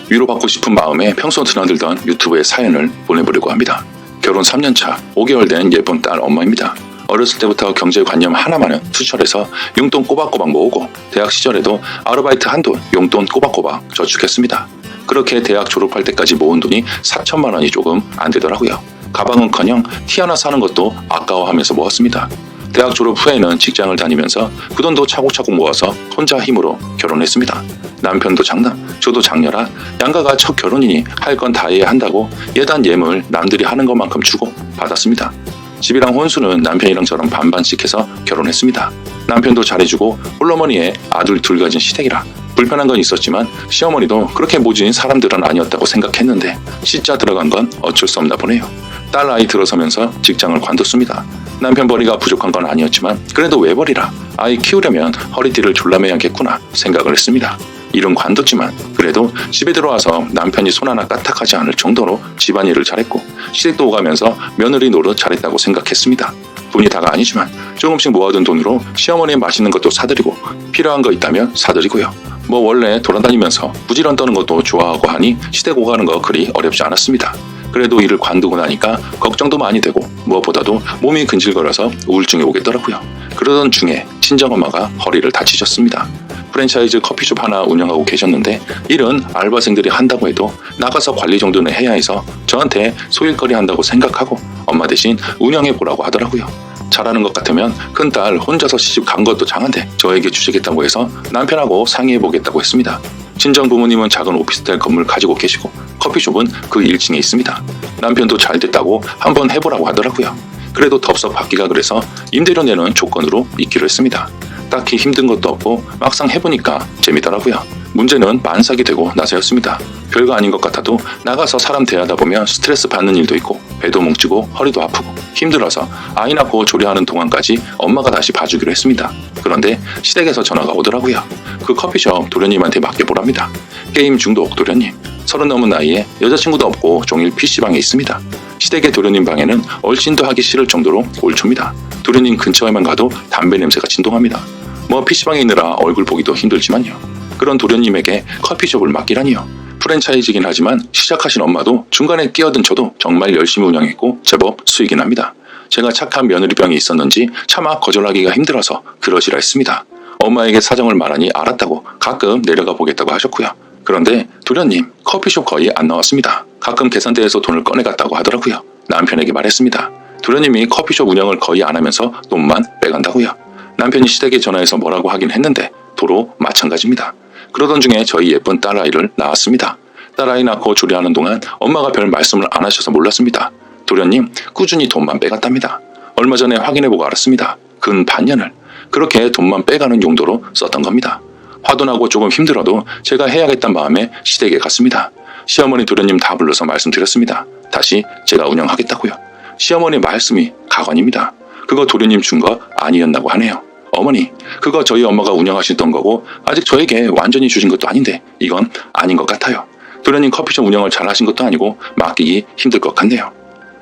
위로받고 싶은 마음에 평소 드나들던 유튜브에 사연을 보내보려고 합니다. 결혼 3년차 5개월 된 예쁜 딸 엄마입니다. 어렸을 때부터 경제관념 하나만은 투철해서 용돈 꼬박꼬박 모으고 대학 시절에도 아르바이트 한돈 용돈 꼬박꼬박 저축했습니다. 그렇게 대학 졸업할 때까지 모은 돈이 4천만 원이 조금 안 되더라고요. 가방은커녕 티 하나 사는 것도 아까워하면서 모았습니다. 대학 졸업 후에는 직장을 다니면서 그 돈도 차곡차곡 모아서 혼자 힘으로 결혼했습니다. 남편도 장남, 저도 장녀라 양가가 첫 결혼이니 할 건 다 해야 한다고 예단 예물 남들이 하는 것만큼 주고 받았습니다. 집이랑 혼수는 남편이랑 저랑 반반씩 해서 결혼했습니다. 남편도 잘해주고 홀어머니에 아들 둘 가진 시댁이라 불편한 건 있었지만 시어머니도 그렇게 모진 사람들은 아니었다고 생각했는데 씻자 들어간 건 어쩔 수 없나 보네요. 딸 아이 들어서면서 직장을 관뒀습니다. 남편 벌이가 부족한 건 아니었지만 그래도 왜 버리라, 아이 키우려면 허리띠를 졸라매야겠구나 생각을 했습니다. 일은 관뒀지만 그래도 집에 들어와서 남편이 손 하나 까딱하지 않을 정도로 집안일을 잘했고 시댁도 오가면서 며느리 노릇 잘했다고 생각했습니다. 돈이 다가 아니지만 조금씩 모아둔 돈으로 시어머니 맛있는 것도 사드리고 필요한 거 있다면 사드리고요. 뭐 원래 돌아다니면서 부지런 떠는 것도 좋아하고 하니 시댁 오가는 거 그리 어렵지 않았습니다. 그래도 일을 관두고 나니까 걱정도 많이 되고 무엇보다도 몸이 근질거려서 우울증이 오겠더라고요. 그러던 중에 친정엄마가 허리를 다치셨습니다. 프랜차이즈 커피숍 하나 운영하고 계셨는데 일은 알바생들이 한다고 해도 나가서 관리 정도는 해야 해서 저한테 소일거리 한다고 생각하고 엄마 대신 운영해보라고 하더라고요. 잘하는 것 같으면 큰딸 혼자서 시집 간 것도 장한데 저에게 주시겠다고 해서 남편하고 상의해보겠다고 했습니다. 친정 부모님은 작은 오피스텔 건물 가지고 계시고 커피숍은 그 1층에 있습니다. 남편도 잘 됐다고 한번 해보라고 하더라고요. 그래도 덥석 받기가 그래서 임대료 내는 조건으로 있기로 했습니다. 딱히 힘든 것도 없고 막상 해보니까 재미더라고요. 문제는 만삭이 되고 나서였습니다. 별거 아닌 것 같아도 나가서 사람 대하다 보면 스트레스 받는 일도 있고 배도 뭉치고 허리도 아프고 힘들어서 아이 낳고 조리하는 동안까지 엄마가 다시 봐주기로 했습니다. 그런데 시댁에서 전화가 오더라고요. 그 커피숍 도련님한테 맡겨보랍니다. 게임 중독 도련님, 30 넘은 나이에 여자친구도 없고 종일 PC방에 있습니다. 시댁의 도련님 방에는 얼씬도 하기 싫을 정도로 꼴초입니다. 도련님 근처에만 가도 담배 냄새가 진동합니다. 뭐 PC방에 있느라 얼굴 보기도 힘들지만요. 그런 도련님에게 커피숍을 맡기라니요. 프랜차이즈긴 하지만 시작하신 엄마도 중간에 끼어든 저도 정말 열심히 운영했고 제법 수익이 납니다. 제가 착한 며느리병이 있었는지 차마 거절하기가 힘들어서 그러시라 했습니다. 엄마에게 사정을 말하니 알았다고 가끔 내려가 보겠다고 하셨고요. 그런데 도련님 커피숍 거의 안 나왔습니다. 가끔 계산대에서 돈을 꺼내갔다고 하더라고요. 남편에게 말했습니다. 도련님이 커피숍 운영을 거의 안 하면서 돈만 빼간다고요. 남편이 시댁에 전화해서 뭐라고 하긴 했는데 도로 마찬가지입니다. 그러던 중에 저희 예쁜 딸아이를 낳았습니다. 딸아이 낳고 조리하는 동안 엄마가 별 말씀을 안 하셔서 몰랐습니다. 도련님 꾸준히 돈만 빼갔답니다. 얼마 전에 확인해보고 알았습니다. 근 반년을 그렇게 돈만 빼가는 용도로 썼던 겁니다. 화도 나고 조금 힘들어도 제가 해야겠다는 마음에 시댁에 갔습니다. 시어머니 도련님 다 불러서 말씀드렸습니다. 다시 제가 운영하겠다고요. 시어머니 말씀이 가관입니다. 그거 도련님 준 거 아니었나고 하네요. 어머니, 그거 저희 엄마가 운영하시던 거고 아직 저에게 완전히 주신 것도 아닌데 이건 아닌 것 같아요. 도련님 커피숍 운영을 잘 하신 것도 아니고 맡기기 힘들 것 같네요.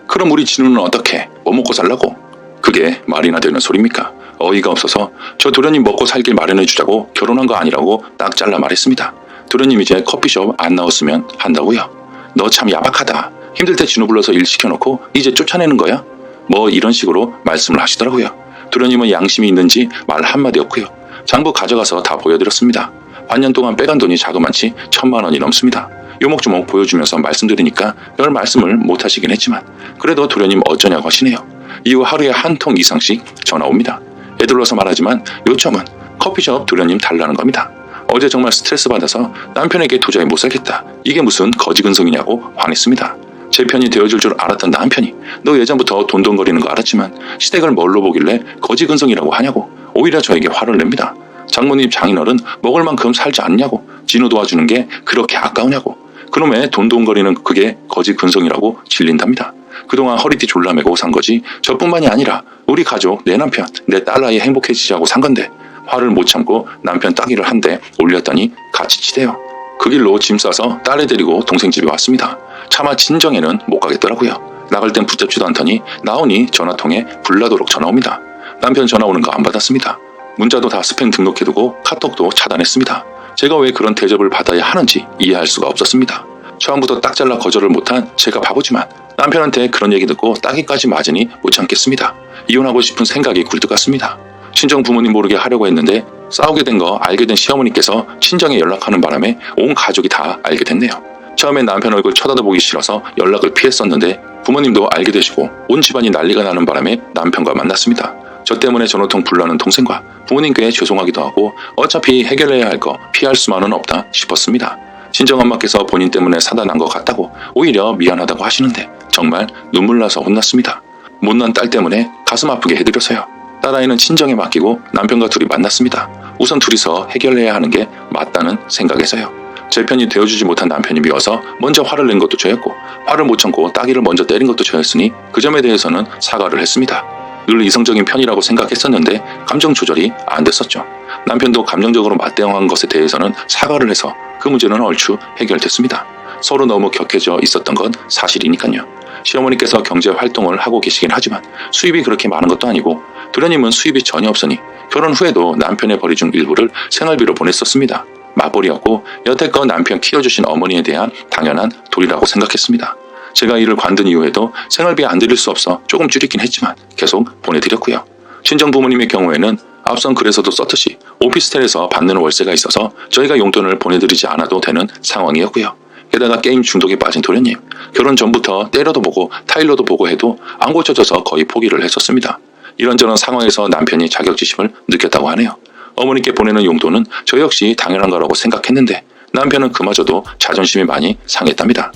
그럼 우리 진우는 어떻게? 뭐 먹고 살라고? 그게 말이나 되는 소리입니까? 어이가 없어서 저 도련님 먹고 살길 마련해 주자고 결혼한 거 아니라고 딱 잘라 말했습니다. 도련님 이제 커피숍 안 나왔으면 한다고요? 너 참 야박하다. 힘들 때 진우 불러서 일 시켜놓고 이제 쫓아내는 거야? 뭐 이런 식으로 말씀을 하시더라고요. 도련님은 양심이 있는지 말 한마디 없고요. 장부 가져가서 다 보여드렸습니다. 반년 동안 빼간 돈이 자그마치 1000만 원이 넘습니다. 요목조목 보여주면서 말씀드리니까 별 말씀을 못하시긴 했지만 그래도 도련님 어쩌냐고 하시네요. 이후 하루에 한 통 이상씩 전화 옵니다. 애들러서 말하지만 요점은 커피숍 도련님 달라는 겁니다. 어제 정말 스트레스 받아서 남편에게 도저히 못 살겠다. 이게 무슨 거지근성이냐고 화냈습니다. 제 편이 되어줄 줄 알았던 남편이 너 예전부터 돈돈거리는 거 알았지만 시댁을 뭘로 보길래 거지근성이라고 하냐고 오히려 저에게 화를 냅니다. 장모님 장인어른 먹을 만큼 살지 않냐고 진우 도와주는 게 그렇게 아까우냐고 그놈의 돈돈거리는 그게 거지근성이라고 질린답니다. 그동안 허리띠 졸라매고 산 거지 저뿐만이 아니라 우리 가족, 내 남편, 내 딸아이 행복해지자고 산 건데 화를 못 참고 남편 따기를 한 대 올렸더니 같이 치대요. 그 길로 짐 싸서 딸애 데리고 동생 집에 왔습니다. 차마 친정에는 못 가겠더라고요. 나갈 땐 붙잡지도 않더니 나오니 전화통에 불나도록 전화 옵니다. 남편 전화 오는 거 안 받았습니다. 문자도 다 스팸 등록해두고 카톡도 차단했습니다. 제가 왜 그런 대접을 받아야 하는지 이해할 수가 없었습니다. 처음부터 딱 잘라 거절을 못한 제가 바보지만 남편한테 그런 얘기 듣고 따기까지 맞으니 못 참겠습니다. 이혼하고 싶은 생각이 굴뚝 같습니다. 친정 부모님 모르게 하려고 했는데 싸우게 된 거 알게 된 시어머니께서 친정에 연락하는 바람에 온 가족이 다 알게 됐네요. 처음엔 남편 얼굴 쳐다보기 싫어서 연락을 피했었는데 부모님도 알게 되시고 온 집안이 난리가 나는 바람에 남편과 만났습니다. 저 때문에 전호통 불나는 동생과 부모님께 죄송하기도 하고 어차피 해결해야 할 거 피할 수만은 없다 싶었습니다. 친정엄마께서 본인 때문에 사다 난 것 같다고 오히려 미안하다고 하시는데 정말 눈물 나서 혼났습니다. 못난 딸 때문에 가슴 아프게 해드려서요. 딸아이는 친정에 맡기고 남편과 둘이 만났습니다. 우선 둘이서 해결해야 하는 게 맞다는 생각에서요. 제 편이 되어주지 못한 남편이 미워서 먼저 화를 낸 것도 저였고 화를 못 참고 따귀를 먼저 때린 것도 저였으니 그 점에 대해서는 사과를 했습니다. 늘 이성적인 편이라고 생각했었는데 감정 조절이 안 됐었죠. 남편도 감정적으로 맞대응한 것에 대해서는 사과를 해서 그 문제는 얼추 해결됐습니다. 서로 너무 격해져 있었던 건 사실이니까요. 시어머니께서 경제 활동을 하고 계시긴 하지만 수입이 그렇게 많은 것도 아니고 도련님은 수입이 전혀 없으니 결혼 후에도 남편의 벌이 준 일부를 생활비로 보냈었습니다. 맞벌이였고 여태껏 남편 키워주신 어머니에 대한 당연한 도리라고 생각했습니다. 제가 이를 관둔 이후에도 생활비 안 드릴 수 없어 조금 줄이긴 했지만 계속 보내드렸고요. 친정 부모님의 경우에는 앞선 글에서도 썼듯이 오피스텔에서 받는 월세가 있어서 저희가 용돈을 보내드리지 않아도 되는 상황이었고요. 게다가 게임 중독에 빠진 도련님, 결혼 전부터 때려도 보고 타일러도 보고 해도 안 고쳐져서 거의 포기를 했었습니다. 이런저런 상황에서 남편이 자격지심을 느꼈다고 하네요. 어머니께 보내는 용돈은 저 역시 당연한 거라고 생각했는데 남편은 그마저도 자존심이 많이 상했답니다.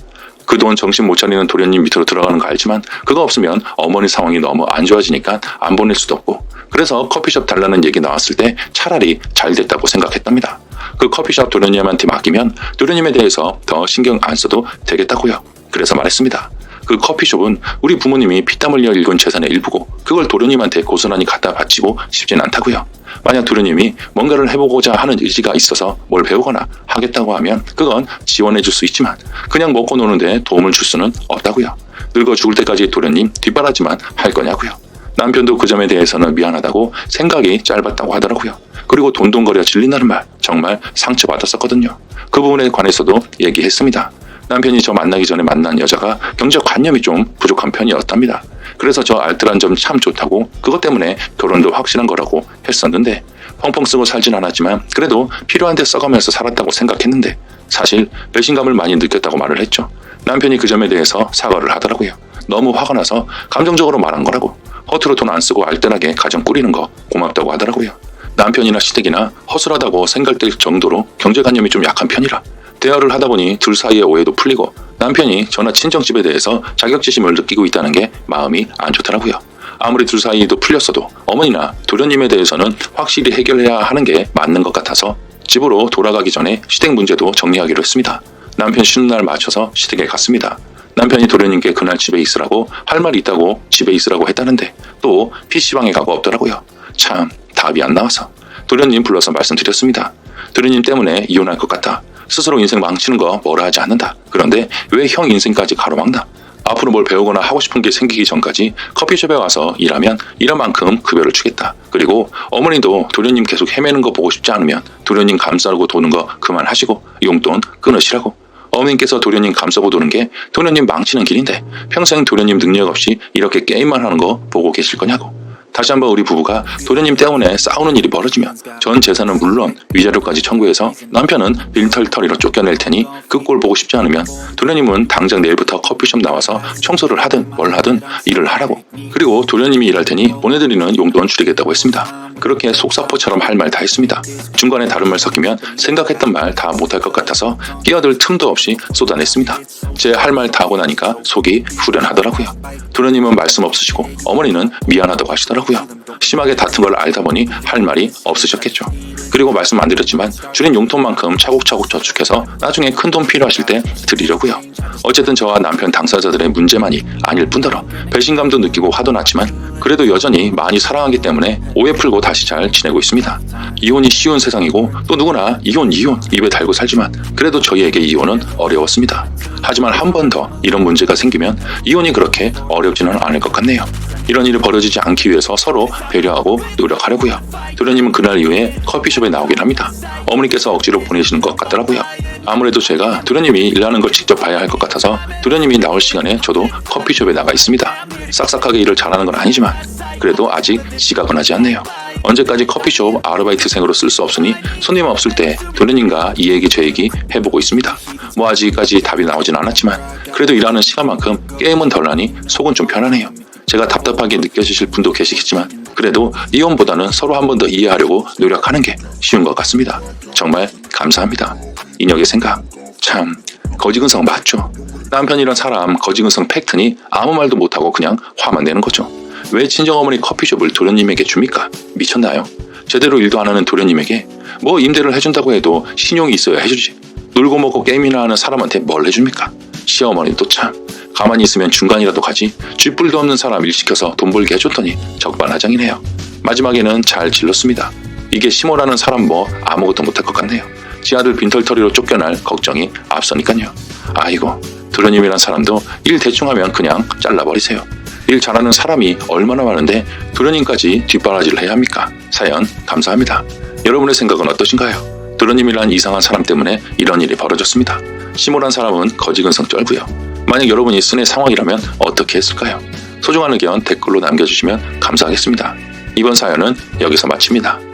그동안 정신 못 차리는 도련님 밑으로 들어가는 거 알지만 그거 없으면 어머니 상황이 너무 안 좋아지니까 안 보낼 수도 없고 그래서 커피숍 달라는 얘기 나왔을 때 차라리 잘 됐다고 생각했답니다. 그 커피숍 도련님한테 맡기면 도련님에 대해서 더 신경 안 써도 되겠다고요. 그래서 말했습니다. 그 커피숍은 우리 부모님이 피땀 흘려 일군 재산의 일부고 그걸 도련님한테 고스란히 갖다 바치고 싶진 않다고요. 만약 도련님이 뭔가를 해보고자 하는 의지가 있어서 뭘 배우거나 하겠다고 하면 그건 지원해 줄 수 있지만 그냥 먹고 노는데 도움을 줄 수는 없다고요. 늙어 죽을 때까지 도련님 뒷바라지만 할 거냐고요. 남편도 그 점에 대해서는 미안하다고 생각이 짧았다고 하더라고요. 그리고 돈돈거려 질린다는 말 정말 상처받았었거든요. 그 부분에 관해서도 얘기했습니다. 남편이 저 만나기 전에 만난 여자가 경제관념이 좀 부족한 편이었답니다. 그래서 저 알뜰한 점 참 좋다고 그것 때문에 결혼도 확실한 거라고 했었는데 펑펑 쓰고 살진 않았지만 그래도 필요한 데 써가면서 살았다고 생각했는데 사실 배신감을 많이 느꼈다고 말을 했죠. 남편이 그 점에 대해서 사과를 하더라고요. 너무 화가 나서 감정적으로 말한 거라고 허투루 돈 안 쓰고 알뜰하게 가정 꾸리는 거 고맙다고 하더라고요. 남편이나 시댁이나 허술하다고 생각될 정도로 경제관념이 좀 약한 편이라 대화를 하다 보니 둘 사이의 오해도 풀리고 남편이 저나 친정집에 대해서 자격지심을 느끼고 있다는 게 마음이 안 좋더라고요. 아무리 둘 사이도 풀렸어도 어머니나 도련님에 대해서는 확실히 해결해야 하는 게 맞는 것 같아서 집으로 돌아가기 전에 시댁 문제도 정리하기로 했습니다. 남편 쉬는 날 맞춰서 시댁에 갔습니다. 남편이 도련님께 그날 집에 있으라고 할 말이 있다고 집에 있으라고 했다는데 또 PC방에 가고 없더라고요. 참 답이 안 나와서 도련님 불러서 말씀드렸습니다. 도련님 때문에 이혼할 것 같다. 스스로 인생 망치는 거 뭐라 하지 않는다. 그런데 왜 형 인생까지 가로막나? 앞으로 뭘 배우거나 하고 싶은 게 생기기 전까지 커피숍에 와서 일하면 일한 만큼 급여를 주겠다. 그리고 어머니도 도련님 계속 헤매는 거 보고 싶지 않으면 도련님 감싸고 도는 거 그만하시고 용돈 끊으시라고. 어머님께서 도련님 감싸고 도는 게 도련님 망치는 길인데 평생 도련님 능력 없이 이렇게 게임만 하는 거 보고 계실 거냐고. 다시 한번 우리 부부가 도련님 때문에 싸우는 일이 벌어지면 전 재산은 물론 위자료까지 청구해서 남편은 빈털터리로 쫓겨낼 테니 그 꼴 보고 싶지 않으면 도련님은 당장 내일부터 커피숍 나와서 청소를 하든 뭘 하든 일을 하라고. 그리고 도련님이 일할 테니 보내드리는 용돈 줄이겠다고 했습니다. 그렇게 속사포처럼 할 말 다 했습니다. 중간에 다른 말 섞이면 생각했던 말 다 못할 것 같아서 끼어들 틈도 없이 쏟아냈습니다. 제 할 말 다 하고 나니까 속이 후련하더라고요. 도련님은 말씀 없으시고 어머니는 미안하다고 하시더라고요. 심하게 다툰 걸 알다 보니 할 말이 없으셨겠죠. 그리고 말씀 안 드렸지만 줄인 용돈만큼 차곡차곡 저축해서 나중에 큰돈 필요하실 때 드리려고요. 어쨌든 저와 남편 당사자들의 문제만이 아닐 뿐더러 배신감도 느끼고 화도 났지만 그래도 여전히 많이 사랑하기 때문에 오해 풀고 다시 잘 지내고 있습니다. 이혼이 쉬운 세상이고 또 누구나 이혼 입에 달고 살지만 그래도 저희에게 이혼은 어려웠습니다. 하지만 한 번 더 이런 문제가 생기면 이혼이 그렇게 어렵지는 않을 것 같네요. 이런 일이 벌어지지 않기 위해서 서로 배려하고 노력하려고요. 도련님은 그날 이후에 커피숍에 나오긴 합니다. 어머니께서 억지로 보내시는 것 같더라고요. 아무래도 제가 도련님이 일하는 걸 직접 봐야 할 것 같아서 도련님이 나올 시간에 저도 커피숍에 나가 있습니다. 싹싹하게 일을 잘하는 건 아니지만 그래도 아직 지각은 하지 않네요. 언제까지 커피숍 아르바이트생으로 쓸 수 없으니 손님 없을 때 도련님과 이 얘기 저 얘기 해보고 있습니다. 뭐 아직까지 답이 나오진 않았지만 그래도 일하는 시간만큼 게임은 덜 하니 속은 좀 편하네요. 제가 답답하게 느껴지실 분도 계시겠지만 그래도 이혼보다는 서로 한 번 더 이해하려고 노력하는 게 쉬운 것 같습니다. 정말 감사합니다. 인혁의 생각 참 거지근성 맞죠? 남편이란 사람 거지근성 팩트니 아무 말도 못하고 그냥 화만 내는 거죠. 왜 친정어머니 커피숍을 도련님에게 줍니까? 미쳤나요? 제대로 일도 안 하는 도련님에게 뭐 임대를 해준다고 해도 신용이 있어야 해주지. 놀고 먹고 게임이나 하는 사람한테 뭘 해줍니까? 시어머니도 참 가만히 있으면 중간이라도 가지 쥐뿔도 없는 사람 일 시켜서 돈 벌게 해줬더니 적반하장이네요. 마지막에는 잘 질렀습니다. 이게 시모라는 사람 뭐 아무것도 못할 것 같네요. 지 아들 빈털터리로 쫓겨날 걱정이 앞서니까요. 아이고 도련님이란 사람도 일 대충 하면 그냥 잘라버리세요. 일 잘하는 사람이 얼마나 많은데 도련님까지 뒷바라지를 해야 합니까? 사연 감사합니다. 여러분의 생각은 어떠신가요? 도련님이란 이상한 사람 때문에 이런 일이 벌어졌습니다. 시모란 사람은 거지근성 쩔고요. 만약 여러분이 순의 상황이라면 어떻게 했을까요? 소중한 의견 댓글로 남겨주시면 감사하겠습니다. 이번 사연은 여기서 마칩니다.